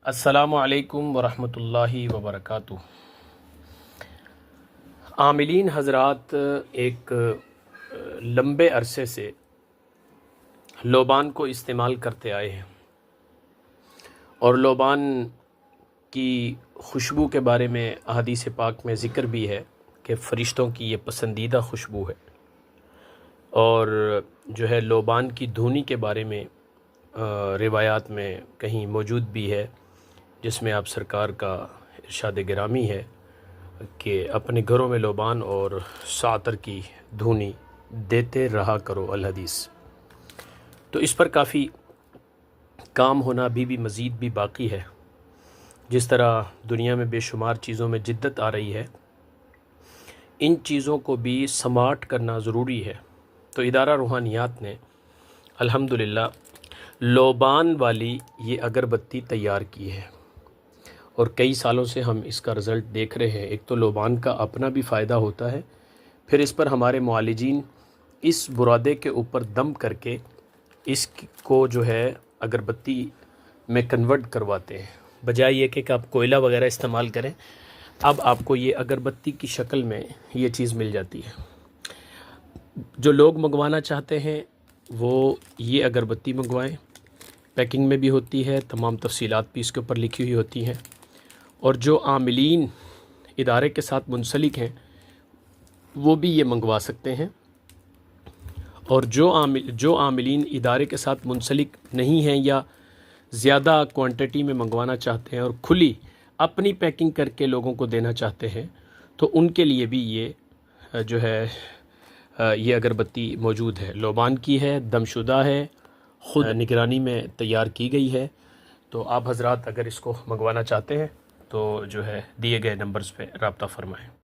अस्सलामु अलैकुम वरहमतुल्लाहि वबरकातुह। आमिलीन हज़रात एक लंबे अरसे से लोबान को इस्तेमाल करते आए हैं और लोबान की खुशबू के बारे में अहादीस पाक में ज़िक्र भी है कि फ़रिश्तों की ये पसंदीदा खुशबू है। और जो है लोबान की धुनी के बारे में रिवायात में कहीं मौजूद भी है, जिसमें आप सरकार का इरशाद गिरामी है कि अपने घरों में लोबान और सातर की धुनी देते रहा करो अल हदीस। तो इस पर काफ़ी काम होना अभी भी मज़ीद भी बाकी है। जिस तरह दुनिया में बेशुमार चीज़ों में जिद्दत आ रही है, इन चीज़ों को भी समाट करना ज़रूरी है। तो इदारा रूहानियात ने अल्हम्दुलिल्लाह लोबान वाली ये अगरबत्ती तैयार की है और कई सालों से हम इसका रिज़ल्ट देख रहे हैं। एक तो लोबान का अपना भी फ़ायदा होता है, फिर इस पर हमारे मुआलिजीन इस बुरादे के ऊपर दम करके इसको जो है अगरबत्ती में कन्वर्ट करवाते हैं। बजाय ये कि आप कोयला वगैरह इस्तेमाल करें, अब आपको ये अगरबत्ती की शक्ल में ये चीज़ मिल जाती है। जो लोग मंगवाना चाहते हैं वो ये अगरबत्ती मंगवाएं। पैकिंग में भी होती है, तमाम तफसीलात भी इसके ऊपर लिखी हुई होती हैं। और जो आमिलीन इदारे के साथ मुंसलिक हैं वो भी ये मंगवा सकते हैं। और जो आमिलीन इदारे के साथ मुंसलिक नहीं हैं या ज़्यादा क्वांटिटी में मंगवाना चाहते हैं और खुली अपनी पैकिंग करके लोगों को देना चाहते हैं, तो उनके लिए भी ये जो है ये अगरबत्ती मौजूद है। लोबान की है, दमशुदा है, ख़ुद निगरानी में तैयार की गई है। तो आप हज़रात अगर इसको मंगवाना चाहते हैं तो जो है दिए गए नंबर्स पे रब्ता फ़रमाएँ।